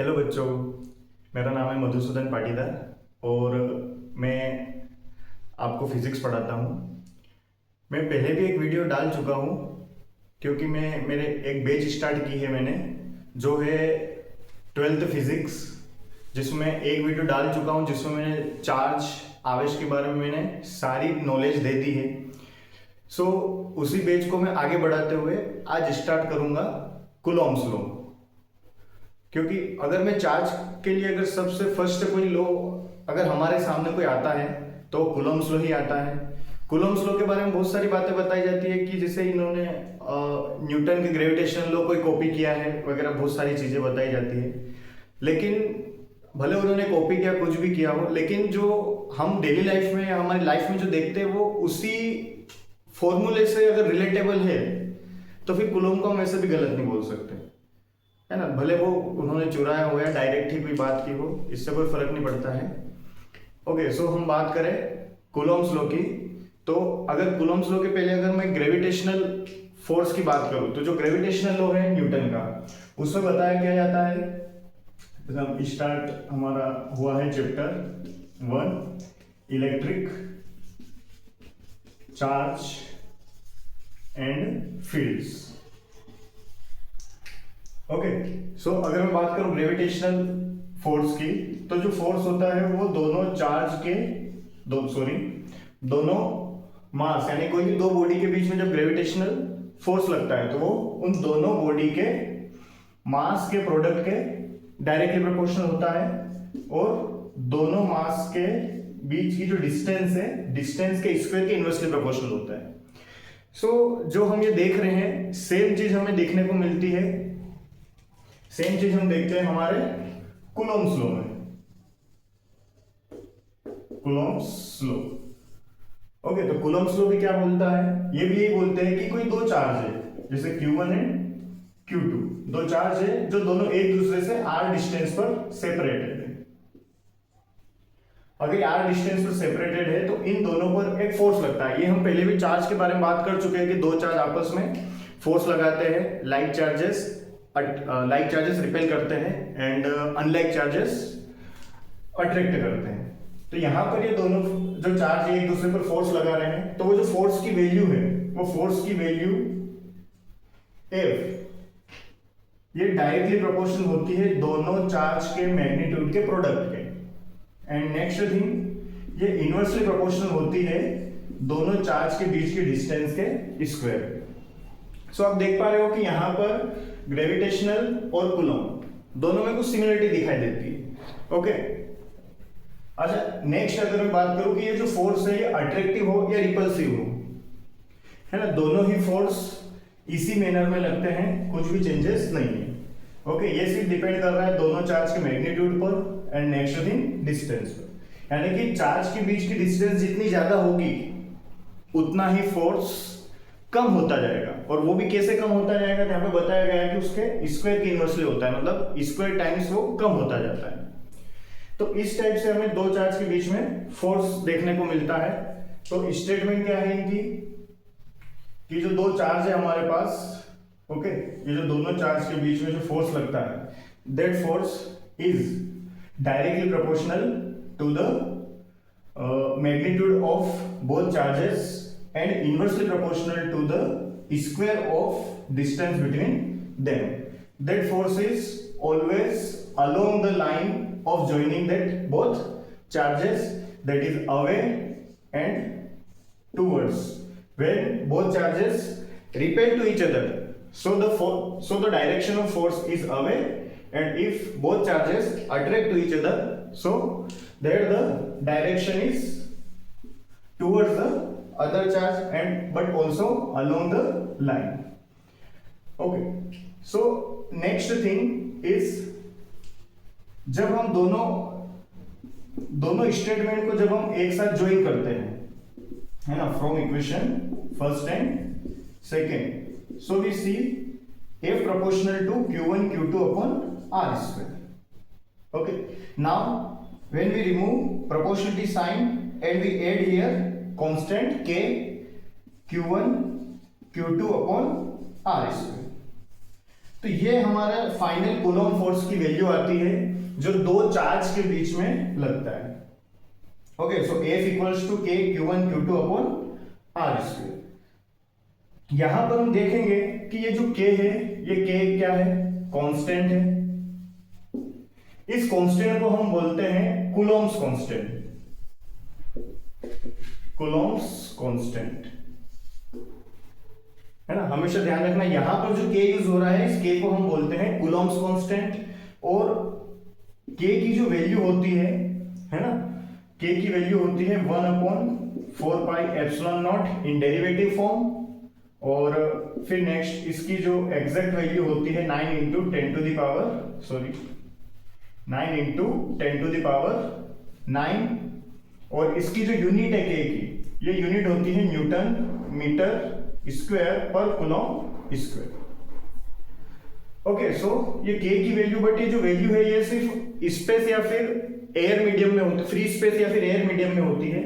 Hello बच्चों, मेरा नाम है मधुसूदन पाटीदार और मैं आपको फिज़िक्स पढ़ाता हूँ। मैं पहले भी एक वीडियो डाल चुका हूँ क्योंकि मैं मेरे एक बैच स्टार्ट की है मैंने, जो है 12th फिज़िक्स, जिसमें एक वीडियो डाल चुका हूँ जिसमें मैंने चार्ज आवेश के बारे में मैंने सारी नॉलेज दे दी है। उसी बैच को मैं आगे बढ़ाते हुए आज स्टार्ट करूँगा कूलॉम्स लॉ। क्योंकि अगर मैं चार्ज के लिए अगर सबसे फर्स्ट कोई लॉ अगर हमारे सामने कोई आता है तो कूलॉम्स लॉ ही आता है। कूलॉम्स लॉ के बारे में बहुत सारी बातें बताई जाती है कि जैसे इन्होंने न्यूटन के ग्रेविटेशनल लॉ कोई कॉपी किया है वगैरह, बहुत सारी चीज़ें बताई जाती है। लेकिन भले उन्होंने कॉपी किया, कुछ भी किया हो, लेकिन जो हम डेली लाइफ में हमारी लाइफ में जो देखते हैं वो उसी फॉर्मूले से अगर रिलेटेबल है तो फिर कूलॉम को हम ऐसे भी गलत नहीं बोल सकते, है ना। भले वो उन्होंने चुराया हो या डायरेक्ट ही कोई बात की हो, इससे कोई फर्क नहीं पड़ता है। ओके, सो हम बात करें कूलॉम्स लॉ की, तो अगर कूलॉम्स लॉ के पहले अगर मैं ग्रेविटेशनल फोर्स की बात करूं तो जो ग्रेविटेशनल लॉ है न्यूटन का, उसमें बताया क्या जाता है। हम स्टार्ट हमारा हुआ है chapter 1 electric charge and fields. Okay, so अगर मैं बात करूं ग्रेविटेशनल फोर्स की, तो जो फोर्स होता है वो दोनों चार्ज के दोनों मास यानी कोई भी दो बॉडी के बीच में जब ग्रेविटेशनल फोर्स लगता है तो वो उन दोनों बॉडी के मास के प्रोडक्ट के डायरेक्टली प्रोपोर्शनल होता है, और दोनों मास के बीच की जो डिस्टेंस है, डिस्टेंस के स्क्वायर के इनवर्सली प्रोपोर्शनल होता है। जो हम ये देख रहे हैं सेम चीज हमें देखने को मिलती है, सेम चीज हम देखते हैं हमारे कूलॉम्स लॉ में। कूलॉम्स लॉ, ओके, तो कूलॉम्स लॉ भी क्या बोलता है, ये भी यही बोलते हैं कि कोई दो चार्ज है, जैसे Q1 एंड Q2, दो चार्ज है जो दोनों एक दूसरे से r डिस्टेंस पर सेपरेटेड है। अगर r डिस्टेंस पर सेपरेटेड है तो इन दोनों पर एक फोर्स लगता है। ये हम पहले भी चार्ज के बारे में बात कर चुके हैं कि दो चार्ज आपस में फोर्स लगाते हैं। लाइक चार्जेस रिपेल करते हैं एंड अनलाइक चार्जेस अट्रैक्ट करते हैं। तो यहां पर ये दोनों जो चार्ज एक दूसरे पर फोर्स लगा रहे हैं, तो वो जो फोर्स की वैल्यू है, वो फोर्स की वैल्यू F, ये डायरेक्टली प्रोपोर्शनल होती है दोनों चार्ज के मैग्नीट्यूड के प्रोडक्ट के। एंड नेक्स्ट थिंग, ये इनवर्सली प्रोपोर्शनल होती है दोनों चार्ज के बीच के डिस्टेंस के स्क्वायर। आप देख पा रहे हो कि यहां पर ग्रेविटेशनल और कूलॉम दोनों में कुछ सिमिलरिटी दिखाई देती है। ओके, अच्छा, नेक्स्ट अगर मैं बात करूं कि ये जो फोर्स है ये अट्रैक्टिव हो या रिपल्सिव हो, है ना, दोनों ही फोर्स इसी मैनर में लगते हैं, कुछ भी चेंजेस नहीं है। ओके, ये सिर्फ डिपेंड कर रहा है दोनों चार्ज के मैग्नीट्यूड पर एंड नेक्स्ट थिंग डिस्टेंस पर। यानी कि चार्ज के बीच की डिस्टेंस जितनी ज्यादा होगी उतना ही फोर्स कम होता जाएगा, और वो भी कैसे कम होता जाएगा, यहाँ पे बताया गया है कि उसके स्क्वायर के इनवर्सली होता है, मतलब स्क्वायर टाइम्स वो कम होता जाता है। तो इस टाइप से हमें दो चार्ज के बीच में फोर्स देखने को मिलता है। तो स्टेटमेंट क्या है इनकी, कि जो दो चार्ज है हमारे पास, ओके, ये जो दोनों चार्ज के बीच में जो फोर्स लगता है, that force is directly proportional to the magnitude of both charges and inversely proportional to the square of distance between them. That force is always along the line of joining that both charges, that is away and towards. When both charges repel to each other, so the direction of force is away, and if both charges attract to each other, so there the direction is towards the other charge and but also along the line. Okay, so next thing is, जब हम दोनों statement को जब हम एक साथ join करते हैं, है ना, from equation first and second, so we see F proportional to Q1 Q2 upon R square. Okay, now when we remove proportionality sign and we add here constant K Q1 Q2 upon R square, तो ये हमारा final Coulomb force की value आती है जो दो charge के बीच में लगता है। Okay, so F equals to K Q1 Q2 upon R square. यहां पर हम देखेंगे कि ये जो K है, ये K क्या है, कांस्टेंट है। इस कांस्टेंट को हम बोलते हैं कूलॉम्स कांस्टेंट, कूलॉम्स कांस्टेंट, है ना। हमेशा ध्यान रखना, यहां पर जो K यूज हो रहा है, इस K को हम बोलते हैं कूलॉम्स कांस्टेंट। और K की जो वैल्यू होती है ना, K की वैल्यू होती है 1/4 pi epsilon not in derivative form. और फिर नेक्स्ट इसकी जो एग्जैक्ट वैल्यू होती है 9 इंटू 10 टू द पावर 9। और इसकी जो यूनिट है K की, ये यूनिट होती है न्यूटन मीटर स्क्वायर पर कूलॉम स्क्वायर। ओके, सो ये K की वैल्यू, बट ये जो वैल्यू है ये सिर्फ स्पेस या फिर एयर मीडियम में होती है, फ्री स्पेस या फिर एयर मीडियम में होती है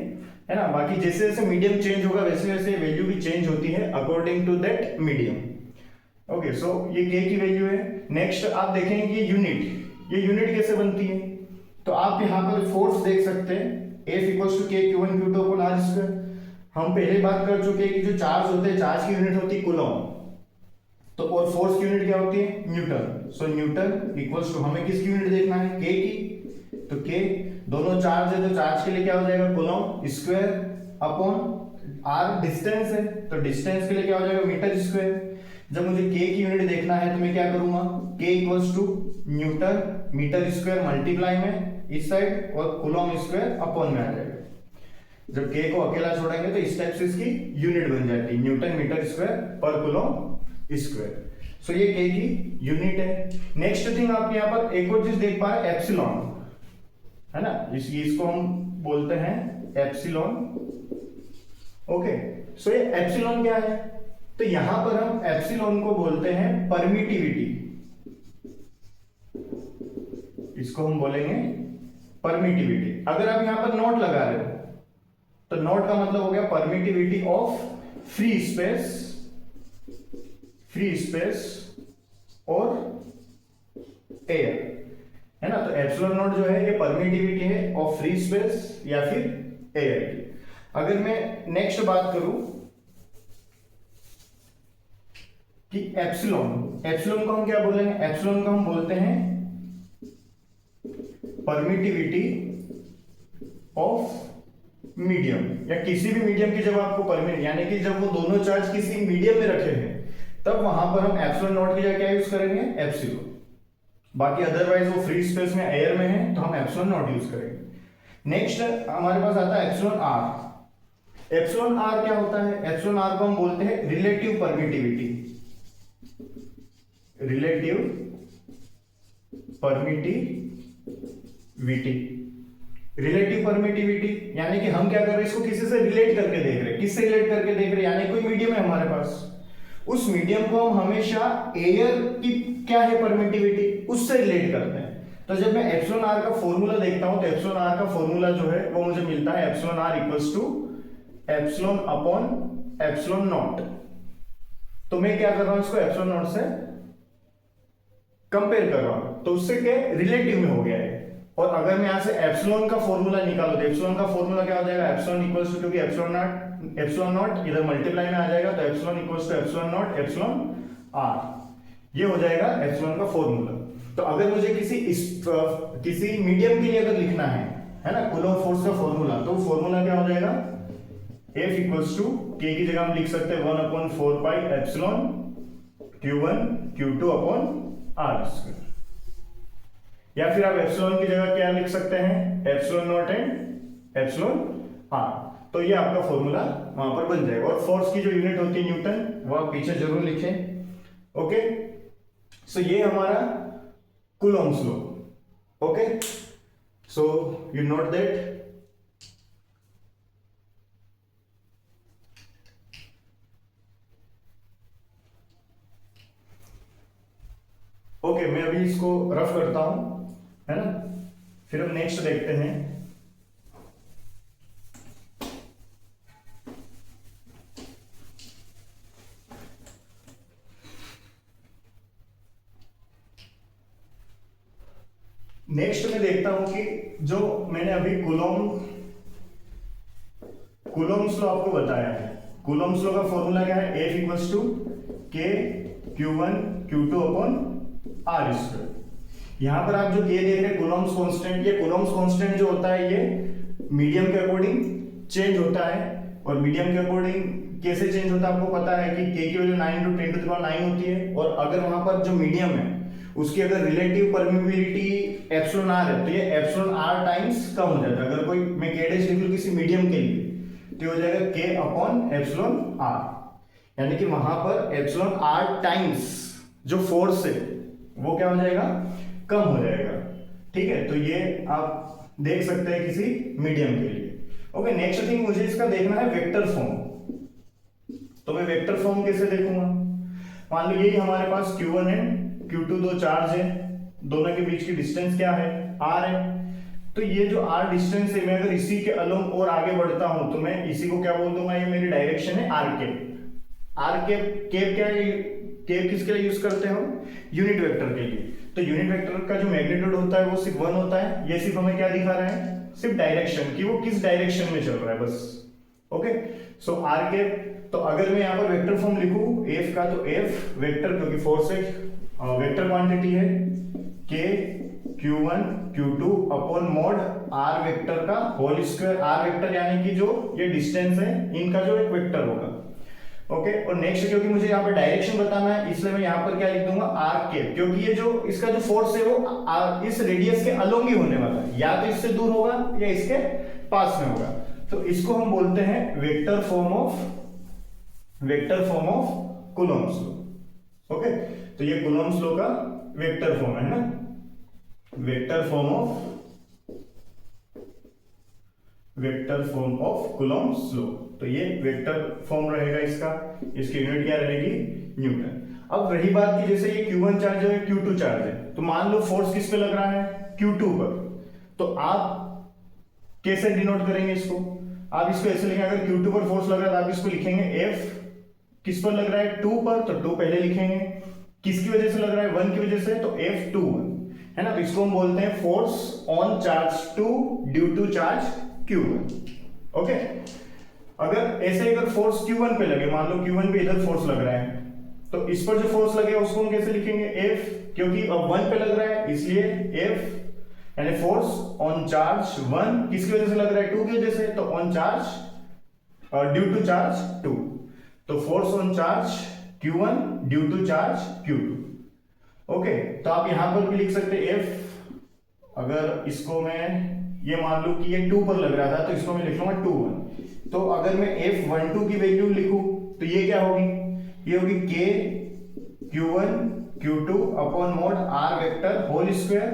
ना। बाकी जैसे जैसे मीडियम चेंज होगा वैसे वैसे वैल्यू भी चेंज होती है according to that medium. Okay, so ये K की वैल्यू है। नेक्स्ट आप देखेंगे कि ये यूनिट कैसे बनती है। तो आप यहाँ पर फोर्स देख सकते हैं, F equals to K Q1 Q2 upon R square. हम पहले बात कर चुके हैं कि जो चार्ज होते हैं, चार्ज की यूनिट होती है कूलॉम, तो और फोर्स की यूनिट क्या होती है, newton. So newton equals to, हमें किसकी यूनिट देखना है, K की। तो K, दोनों चार्ज है तो चार्ज के लिए क्या हो जाएगा, coulomb square upon R distance है, तो डिस्टेंस के लिए क्या हो जाएगा, मीटर स्क्वायर। जब मुझे K की यूनिट देखना है तो मैं क्या करूंगा, K equals to newton metre square multiply में इस साइड और कूलॉम स्क्वायर अपॉन में आ जाएगा। जब K को अकेला छोड़ेंगे तो इस टाइप से इसकी यूनिट बन जाती है, न्यूटन मीटर स्क्वायर पर कूलॉम स्क्वायर। सो ये K की यूनिट है। नेक्स्ट थिंग आप यहाँ पर एक और चीज देख पा रहे हैं, एप्सिलॉन, है ना। इसको हम बोलते हैं एप्सिलॉन। ओके, सो ये एप्सिलॉन क्या है, तो यहां पर हम एप्सिलॉन को बोलते हैं परमिटिविटी। इसको हम बोलेंगे परमिटिविटी। अगर आप यहां पर नोट लगा रहे हो तो नोट का मतलब हो गया परमिटिविटी ऑफ फ्री स्पेस और एयर, है ना। तो एप्सिलॉन नोट जो है ये परमिटिविटी है ऑफ फ्री स्पेस या फिर एयर की। अगर मैं नेक्स्ट बात करूं कि एप्सिलॉन को हम क्या बोलेंगे, एप्सिलॉन को हम बोलते हैं परमिटिविटी ऑफ मीडियम, या किसी भी मीडियम की जब आपको परमिट, यानी कि जब वो दोनों चार्ज किसी मीडियम में रखे हैं तब वहां पर हम एप्सिलॉन नॉट की जगह क्या यूज करेंगे, एप्सिलॉन। बाकी अदरवाइज वो फ्री स्पेस में एयर में है तो हम एप्सिलॉन नॉट यूज करेंगे। नेक्स्ट हमारे पास आता है एप्सिलॉन आर। एप्सिलॉन आर क्या होता है, एप्सिलॉन आर को हम बोलते हैं रिलेटिव परमिटिविटी। रिलेटिव परमिटिविटी यानी कि हम क्या कर रहे हैं, इसको किसी से रिलेट करके देख रहे हैं। किससे रिलेट करके देख रहे हैं, यानी कोई मीडियम है हमारे पास, उस मीडियम को हम हमेशा एयर की क्या है परमिटिविटी, उससे रिलेट करते हैं। तो जब मैं एप्सिलॉन आर का फॉर्मूला देखता हूं तो एप्सिलॉन आर का फॉर्मूला जो है वो मुझे मिलता है epsilon R equals to epsilon upon epsilon naught. तो मैं क्या कर रहा हूं, इसको एप्सिलॉन नॉट से कंपेयर कर रहा हूं, तो उससे क्या रिलेटिव में हो गया है। और अगर मैं यहां से एप्सिलॉन का फॉर्मूला निकालूं तो एप्सिलॉन का फॉर्मूला क्या हो जाएगा, एप्सिलॉन इक्वल्स टू, क्योंकि एप्सिलॉन नॉट इधर मल्टीप्लाई में आ जाएगा तो epsilon equals to epsilon naught epsilon R. ये हो जाएगा एप्सिलॉन का फॉर्मूला। तो अगर मुझे किसी मीडियम के लिए अगर लिखना है ना, कूलॉम फोर्स का फॉर्मूला, तो फॉर्मूला क्या हो जाएगा, F इक्वल्स टू K की जगह हम लिख सकते हैं 1/4 pi epsilon Q1 Q2 upon R square. या फिर आप एप्सिलॉन की जगह क्या लिख सकते हैं, epsilon naught and epsilon R. तो ये आपका फॉर्मूला वहां पर बन जाएगा। और फोर्स की जो यूनिट होती है न्यूटन, वो आप पीछे जरूर लिखें। ओके, सो ये हमारा Coulomb's law. Okay, so you note that. Okay, मैं अभी इसको रफ करता हूं, है ना, फिर हम नेक्स्ट देखते हैं। नेक्स्ट मैं देखता हूं कि जो मैंने अभी कूलॉम्स लॉ आपको बताया है, कूलॉम्स लॉ का फॉर्मूला क्या है, F equals to K Q1 Q2 upon R square. यहां पर आप जो K देख रहे हैं कूलॉम्स कांस्टेंट, ये कूलॉम्स कांस्टेंट जो होता है ये मीडियम के अकॉर्डिंग चेंज होता है। और मीडियम के अकॉर्डिंग कैसे चेंज होता है आपको पता है कि K की वैल्यू 9 × 10⁹ होती है। और अगर वहां पर जो मीडियम है उसकी अगर रिलेटिव परमिबिलिटी एप्सिलॉन r है तो ये एप्सिलॉन r टाइम्स कम हो जाता है। अगर कोई मैं K डैश लिख लूं किसी मीडियम के लिए तो हो जाएगा K अपॉन एप्सिलॉन r, यानी कि वहां पर एप्सिलॉन r टाइम्स जो फोर्स है वो क्या हो जाएगा, कम हो जाएगा। ठीक है, तो ये आप देख सकते हैं किसी मीडियम के लिए। ओके, नेक्स्ट थिंग मुझे इसका देखना है वेक्टर फॉर्म। तो मैं वेक्टर फॉर्म कैसे देखूंगा, मान लो यही हमारे पास Q1 है, Q2 दो चार्ज है, दोनों के बीच की डिस्टेंस क्या है, r है। तो ये जो r डिस्टेंस है मैं अगर इसी के अलोंग और आगे बढ़ता हूं तो मैं इसी को क्या बोल दूंगा, ये मेरी डायरेक्शन है r कैप। r कैप क्या है, कैप किसके लिए यूज करते हैं हम, यूनिट वेक्टर के लिए। तो यूनिट वेक्टर का जो मैग्नीट्यूड होता है वो सिर्फ 1 होता है। ये सिर्फ हमें क्या दिखा रहा है, सिर्फ डायरेक्शन, कि वो किस डायरेक्शन में चल रहा है बस। ओके, सो r कैप। तो अगर मैं यहाँ पर वेक्टर फॉर्म लिखूं f का, तो f वेक्टर, क्योंकि फोर्स एक वेक्टर क्वांटिटी है, k Q1 Q2 upon mod r vector का होल स्क्वायर। r वेक्टर यानी कि जो ये डिस्टेंस है इनका जो एक वेक्टर होगा। ओके, और नेक्स्ट क्योंकि मुझे यहाँ पर डायरेक्शन बताना है इसलिए मैं यहाँ पर क्या लिख दूंगा, r कैप, क्योंकि ये जो इसका जो फोर्स है वो इस रेडियस के अलोंग ही होने वाला है, या तो इससे दूर होगा या इसके पास में होगा। तो इसको हम बोलते हैं vector form of Coulomb's law. Okay, तो ये कूलॉम्स लॉ का वेक्टर फॉर्म है ना, vector form of Coulomb's law. तो ये वेक्टर फॉर्म रहेगा इसका, इसकी यूनिट क्या रहेगी, न्यूटन। अब रही बात की जैसे ये Q1 चार्ज है, Q2 चार्ज है, तो मान लो फोर्स किस पे लग रहा है, Q2 पर। तो आप कैसे डिनोट करेंगे इसको, आप इसको ऐसे लिखेंगे, अगर Q2 पर फोर्स लग रहा है तो आप इसको लिखेंगे F किस पर लग रहा है, 2 पर, तो 2 पहले लिखेंगे। किसकी वजह से लग रहा है, 1 की वजह से, तो F21 है ना। तो इसको हम बोलते हैं force on charge 2 due to charge Q1। Okay, अगर ऐसे अगर फोर्स Q1 पे लगे, मान लो Q1 पे इधर फोर्स लग रहा है, तो इस पर जो फोर्स लगे उसको हम कैसे लिखेंगे, F, क्योंकि अब 1 पे लग रहा है इसलिए F यानी फोर्स ऑन चार्ज 1 किसकी वजह से लग रहा है, 2 की वजह से, तो on charge due to charge 2। तो force on charge Q1 due to charge Q2। Okay, तो आप यहां पर भी लिख सकते हैं F, अगर इसको मैं ये मान लूं कि ये 2 पर लग रहा था तो इसको मैं लिख लूंगा 2 1। तो अगर मैं F12 की वैल्यू लिखूं तो ये क्या होगी, ये होगी K Q1 Q2 upon mod r vector whole square.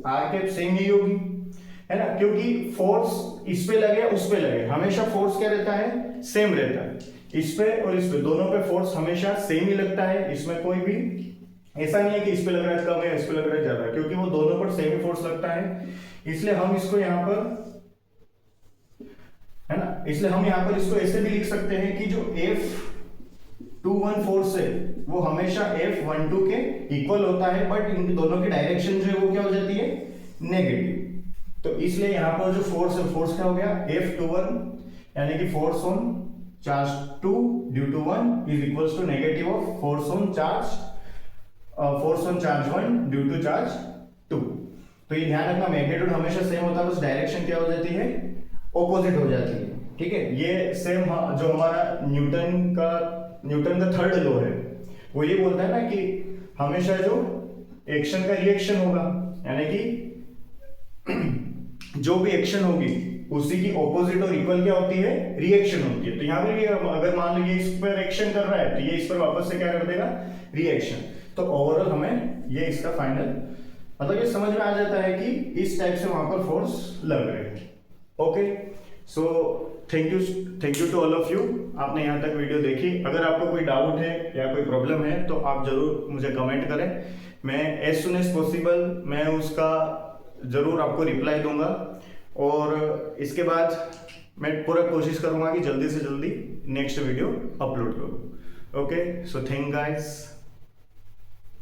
r cap same ही होगी है ना, क्योंकि फोर्स इस पे लगे उस पे लगे, हमेशा फोर्स क्या रहता है, सेम रहता है। इस पे और इस पे दोनों पे फोर्स हमेशा सेम ही लगता है, इसमें कोई भी ऐसा नहीं है कि इस पे लग रहा है कम है, इस पे लग रहा है ज्यादा है, क्योंकि वो दोनों पर सेम ही फोर्स लगता है। इसलिए हम इसको यहाँ पर है ना, इसलिए हम यहाँ पर इसको ऐसे भी लिख सकते हैं कि जो F21 फोर्स है वो हमेशा F12 के इक्वल होता है, बट इन दोनों की डायरेक्शन जो है वो क्या हो जाती है, नेगेटिव। तो इसलिए यहाँ पर जो फोर्स है, फोर्स क्या हो गया, F21 यानी कि force on charge 2 due to 1 is equals to negative of force on charge 1 due to charge 2। तो ये ध्यान रखना, मैग्नीट्यूड हमेशा सेम होता है, बस डायरेक्शन क्या हो जाती है, ऑपोजिट हो जाती है। ठीक है, ये सेम जो हमारा न्यूटन का थर्ड लॉ है वो ये बोलता है ना कि हमेशा जो एक्शन का रिएक्शन होगा, यानी कि जो भी एक्शन होगी उसी की ऑपोजिट और इक्वल क्या होती है, रिएक्शन होती है। तो यहाँ पर भी अगर मान लो ये इस पर एक्शन कर रहा है तो ये इस पर वापस से क्या कर देगा, रिएक्शन। तो ओवरऑल हमें ये इसका फाइनल मतलब ये समझ में आ जाता है कि इस टाइप से वहां पर फोर्स लग रहे हैं। Okay, so thank you to all of you, आपने यहाँ तक वीडियो देखी। अगर आपको कोई डाउट है या कोई प्रॉब्लम है तो आप जरूर मुझे कमेंट करें, मैं एज सुन एज पॉसिबल मैं उसका जरूर आपको रिप्लाई दूंगा। और इसके बाद मैं पूरा कोशिश करूंगा कि जल्दी से जल्दी नेक्स्ट वीडियो अपलोड करूं। Okay, so thank guys.